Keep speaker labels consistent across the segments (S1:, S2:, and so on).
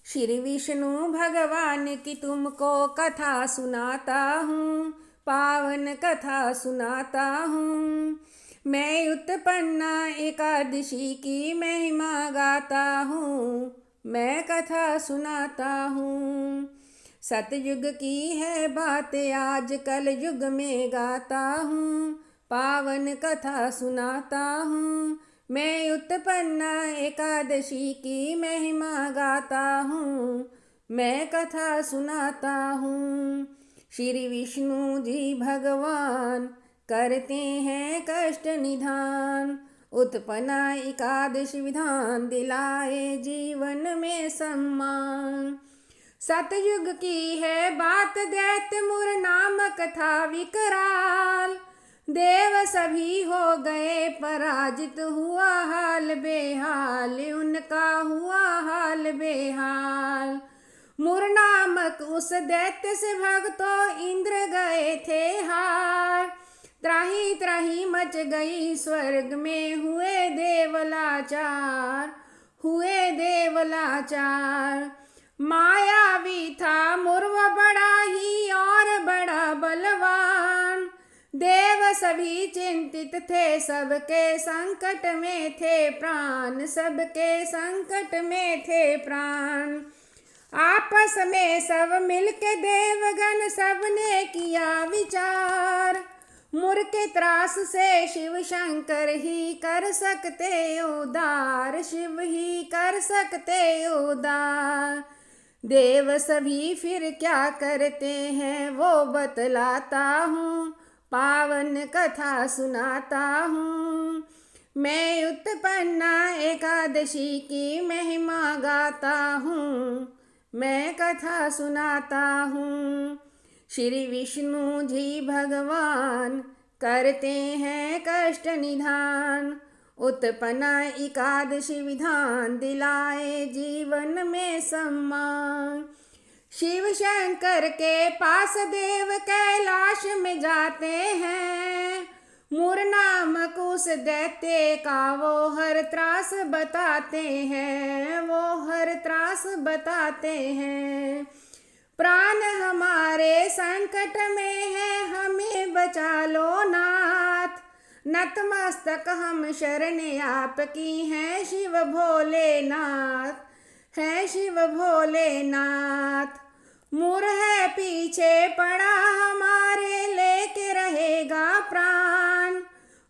S1: श्री विष्णु भगवान की तुमको कथा सुनाता हूँ, पावन कथा सुनाता हूँ। मैं उत्पन्ना एकादशी की महिमा गाता हूँ, मैं कथा सुनाता हूँ। सतयुग की है बात आज कल युग में गाता हूँ, पावन कथा सुनाता हूँ। मैं उत्पन्ना एकादशी की महिमा गाता हूँ, मैं कथा सुनाता हूँ। श्री विष्णु जी भगवान करते हैं कष्ट निधान, उत्पन्ना एकादशी विधान दिलाए जीवन में सम्मान। सतयुग की है बात दैत्य मुर नाम कथा विकराल, देव सभी हो गए पराजित हुआ हाल बेहाल, उनका हुआ हाल बेहाल। मुर नामक उस दैत्य से भक्तों इंद्र गए थे हार, त्राही त्राही मच गई स्वर्ग में हुए देवलाचार, हुए देवलाचार। मायावी था मुर्व बड़ा ही और बड़ा बलवान, देव सभी चिंतित थे सबके संकट में थे प्राण, सबके संकट में थे प्राण। आपस में सब मिलके देवगण सबने किया विचार, मुर के त्रास से शिव शंकर ही कर सकते उद्धार, शिव ही कर सकते उद्धार। देव सभी फिर क्या करते हैं वो बतलाता हूँ, पावन कथा सुनाता हूँ। मैं उत्पन्ना एकादशी की महिमा गाता हूँ, मैं कथा सुनाता हूँ। श्री विष्णु जी भगवान करते हैं कष्ट निधान, उत्पन्ना एकादशी विधान दिलाए जीवन में सम्मान। शिव शंकर के पास देव कैलाश में जाते हैं, मुर नामक उस दैत्य का वो हर त्रास बताते हैं, वो हर त्रास बताते हैं। प्राण हमारे संकट में है हमें बचा लो नाथ, नतमस्तक हम शरण आपकी हैं शिव भोलेनाथ, है शिव भोलेनाथ। मुर है पीछे पड़ा हमारे लेके रहेगा प्राण,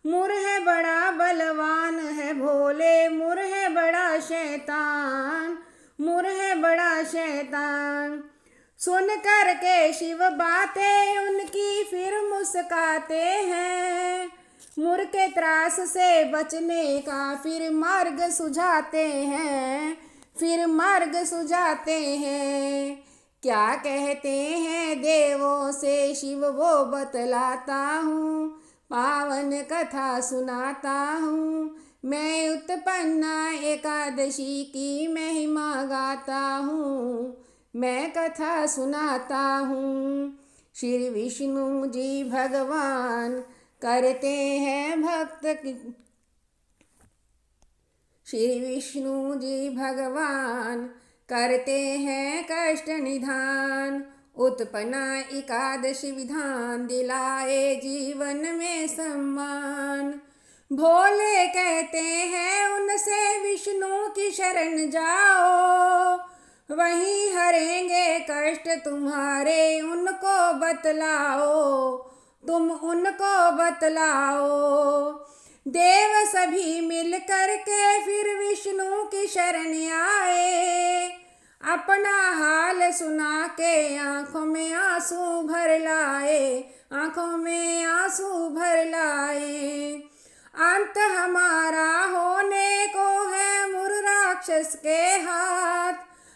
S1: मुर है बड़ा बलवान है भोले, मुर है बड़ा शैतान, मुर है बड़ा शैतान। सुन कर के शिव बातें उनकी फिर मुस्काते हैं, मुर के त्रास से बचने का फिर मार्ग सुझाते हैं, फिर मार्ग सुझाते हैं। क्या कहते हैं देवों से शिव वो बतलाता हूँ, पावन कथा सुनाता हूँ। मैं उत्पन्ना एकादशी की महिमा गाता हूँ, मैं कथा सुनाता हूँ। श्री विष्णु जी भगवान करते हैं भक्त की, श्री विष्णु जी भगवान करते हैं कष्ट निधान, उत्पन्ना एकादशी विधान दिलाए जीवन में सम्मान। भोले कहते हैं उनसे विष्णु की शरण जाओ, वहीं हरेंगे कष्ट तुम्हारे, उनको बतलाओ, तुम उनको बतलाओ। देव सभी मिल कर के फिर विष्णु की शरण आए, अपना हाल सुना के आंखों में आंसू भर लाए, आंखों में आंसू भर लाए। अंत हमारा होने को है मुर राक्षस के हाथ,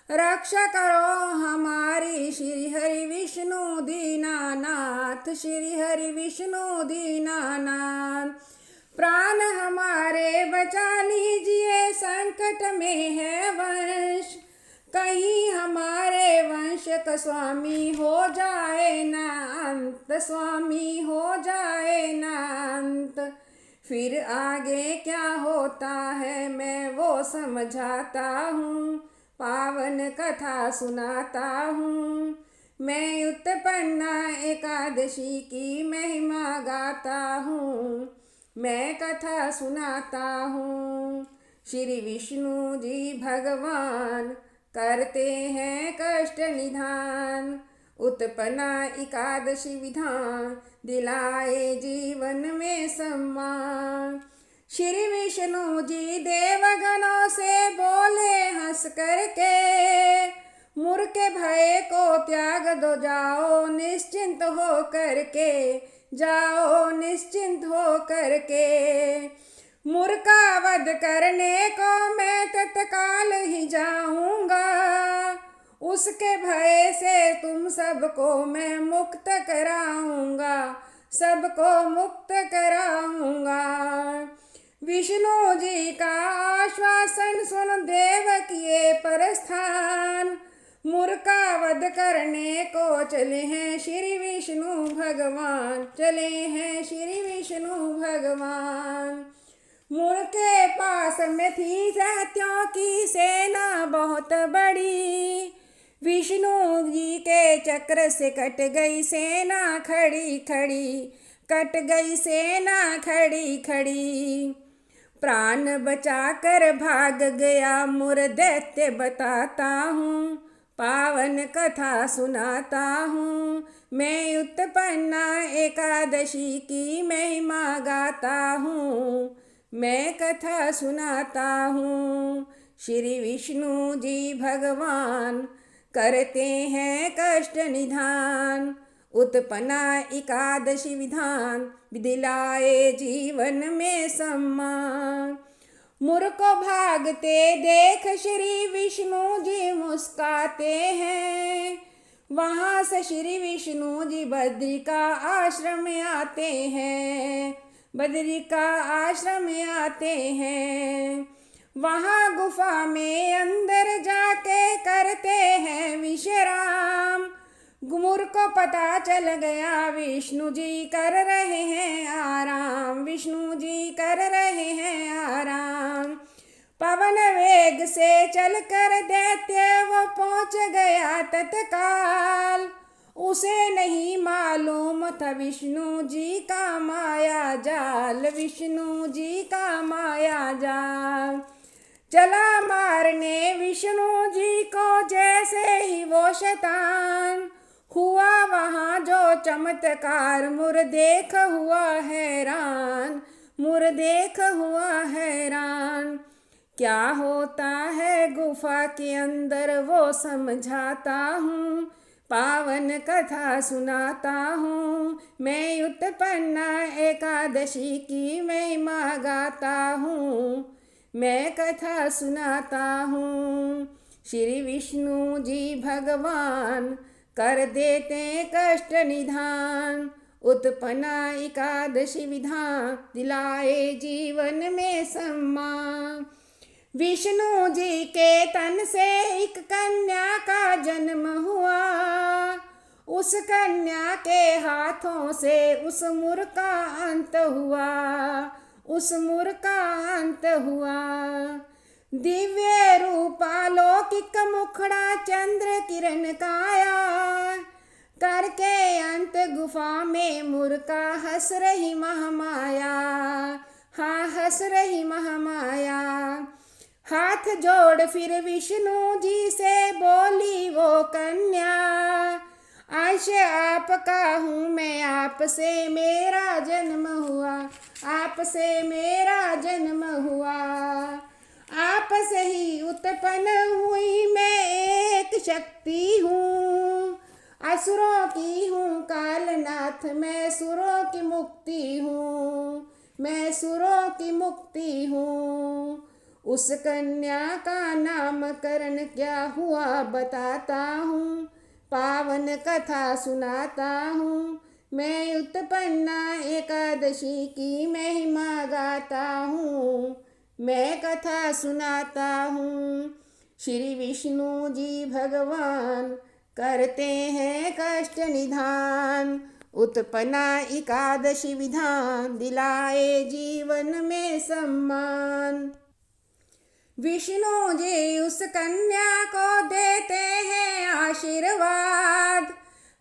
S1: रक्षा करो हमारी श्री हरि विष्णु दीनानाथ, श्री हरि विष्णु दीनानाथ। प्राण हमारे बचा लीजिए संकट में है वंश, कहीं हमारे वंश का स्वामी हो जाए ना अंत, स्वामी हो जाए ना अंत। फिर आगे क्या होता है मैं वो समझाता हूँ, पावन कथा सुनाता हूँ। मैं उत्पन्ना एकादशी की महिमा गाता हूँ, मैं कथा सुनाता हूँ। श्री विष्णु जी भगवान करते हैं कष्ट निधान, उत्पन्ना एकादशी विधान दिलाए जीवन में सम्मान। श्री विष्णु जी देवगणों से बोले हंस करके, मूर्ख के भय को त्याग दो, जाओ निश्चिंत हो करके, जाओ निश्चिंत हो करके। मूर्ख का वध करने को मैं तत्काल ही जाऊंगा, उसके भय से तुम सबको मैं मुक्त कराऊंगा, सबको मुक्त कराऊंगा। विष्णु जी का आश्वासन सुन देवकी प्रस्थान, मूर्ख का वध करने को चले हैं श्री विष्णु भगवान, चले हैं श्री विष्णु भगवान। मूर्ख के पास में थी दैत्यों की सेना बहुत बड़ी, विष्णु जी के चक्र से कट गई सेना खड़ी खड़ी, कट गई सेना खड़ी खड़ी। प्राण बचाकर भाग गया मुर दैत्य बताता हूँ, पावन कथा सुनाता हूँ। मैं उत्पन्ना एकादशी की महिमा गाता हूँ, मैं कथा सुनाता हूँ। श्री विष्णु जी भगवान करते हैं कष्ट निधान, उत्पन्ना एकादशी विधान दिलाए जीवन में सम्मान। मूर्ख को भागते देख श्री विष्णु जी मुस्काते हैं, वहाँ से श्री विष्णु जी बद्री का आश्रम आते हैं, बद्री का आश्रम आते हैं। वहाँ गुफा में अंदर जाके करते हैं विश्राम, मूर्ख को पता चल गया विष्णु जी कर रहे हैं आराम, विष्णु जी कर रहे हैं आराम। पवन वेग से चलकर दैत्य वो पहुँच गया तत्काल, उसे नहीं मालूम था विष्णु जी का माया जाल, विष्णु जी का माया जाल। चला मारने विष्णु जी को जैसे ही वो शैतान, हुआ वहाँ जो चमत्कार मुर देख हुआ हैरान, मुर देख हुआ हैरान। क्या होता है गुफा के अंदर वो समझाता हूँ, पावन कथा सुनाता हूँ। मैं उत्पन्ना एकादशी की महिमा गाता हूँ, मैं कथा सुनाता हूँ। श्री विष्णु जी भगवान कर देते कष्ट निधान, उत्पन्ना एकादशी विधान दिलाए जीवन में सम्मान। विष्णु जी के तन से एक कन्या का जन्म हुआ, उस कन्या के हाथों से उस मूर्ख का अंत हुआ, उस मूर्ख का अंत हुआ। दिव्य रूपालौकिक मुखड़ा चंद्र किरण काया, करके अंत गुफा में मूर्खा हंस रही महामाया, हाँ हंस रही महामाया। हाथ जोड़ फिर विष्णु जी से बोली वो कन्या, अंश आपका हूँ मैं, आपसे मेरा जन्म हुआ, आपसे मेरा जन्म हुआ। आप से ही उत्पन्न हुई मैं एक शक्ति हूँ, असुरों की हूँ कालनाथ, मैं सुरों की मुक्ति हूँ, मैं सुरों की मुक्ति हूँ। उस कन्या का नामकरण क्या हुआ बताता हूँ, पावन कथा सुनाता हूँ। मैं उत्पन्ना एकादशी की महिमा गाता हूँ, मैं कथा सुनाता हूँ। श्री विष्णु जी भगवान करते हैं कष्ट निधान, उत्पन्ना एकादशी विधान दिलाए जीवन में सम्मान। विष्णु जी उस कन्या को देते हैं आशीर्वाद,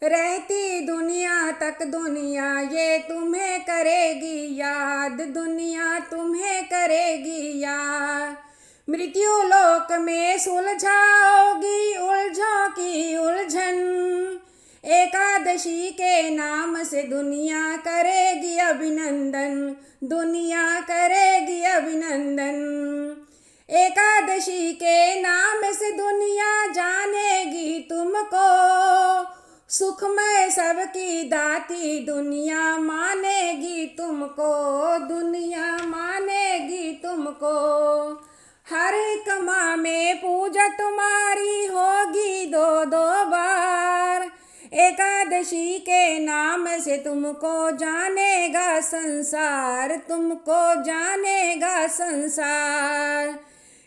S1: रहती दुनिया तक दुनिया ये तुम्हें करेगी याद, दुनिया तुम्हें करेगी याद। मृत्यु लोक में सुलझाओगी उलझों की उलझन, एकादशी के नाम से दुनिया करेगी अभिनंदन, दुनिया करेगी अभिनंदन। एकादशी के नाम से दुनिया जानेगी तुमको, सुखमय सबकी दाती दुनिया मानेगी तुमको, दुनिया मानेगी तुमको। हर एक माह में पूजा तुम्हारी होगी दो दो बार, एकादशी के नाम से तुमको जानेगा संसार, तुमको जानेगा संसार।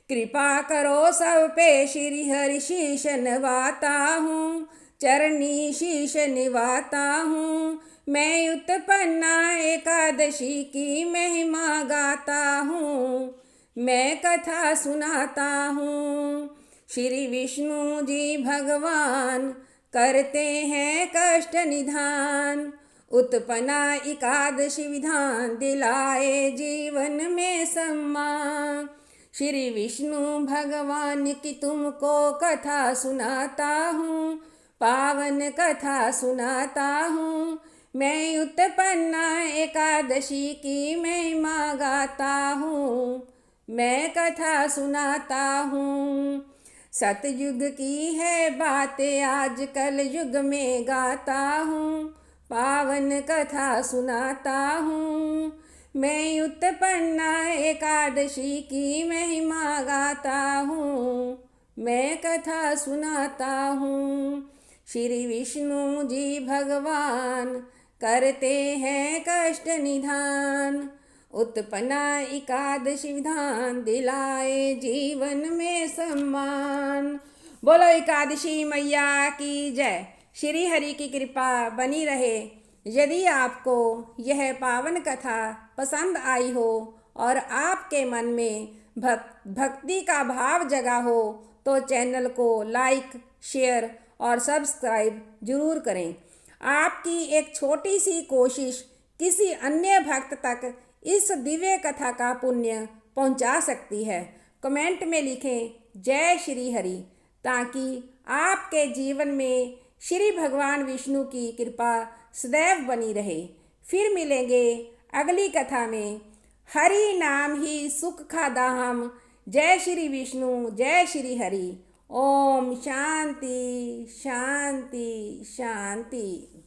S1: कृपा करो सब पे श्री हरि शीश नवाता हूँ, चरणी शीश निवाता हूँ। मैं उत्पन्ना एकादशी की महिमा गाता हूँ, मैं कथा सुनाता हूँ। श्री विष्णु जी भगवान करते हैं कष्ट निधान, उत्पन्ना एकादशी विधान दिलाए जीवन में सम्मान। श्री विष्णु भगवान की तुमको कथा सुनाता हूँ, पावन कथा सुनाता हूँ। मैं उत्पन्ना एकादशी की महिमा गाता हूँ, मैं कथा सुनाता हूँ। सतयुग की है बातें आज कल युग में गाता हूँ, पावन कथा सुनाता हूँ। मैं उत्पन्ना एकादशी की महिमा गाता हूँ, मैं कथा सुनाता हूँ। श्री विष्णु जी भगवान करते हैं कष्ट निधान, उत्पन्ना एकादशी विधान दिलाए जीवन में सम्मान। बोलो एकादशी मैया की जय। श्री हरि की कृपा बनी रहे। यदि आपको यह पावन कथा पसंद आई हो और आपके मन में भक्ति का भाव जगा हो तो चैनल को लाइक, शेयर और सब्सक्राइब जरूर करें। आपकी एक छोटी सी कोशिश किसी अन्य भक्त तक इस दिव्य कथा का पुण्य पहुंचा सकती है। कमेंट में लिखें जय श्री हरि, ताकि आपके जीवन में श्री भगवान विष्णु की कृपा सदैव बनी रहे। फिर मिलेंगे अगली कथा में। हरि नाम ही सुख का धाम। जय श्री विष्णु, जय श्री हरि। ओम शांति शांति शांति।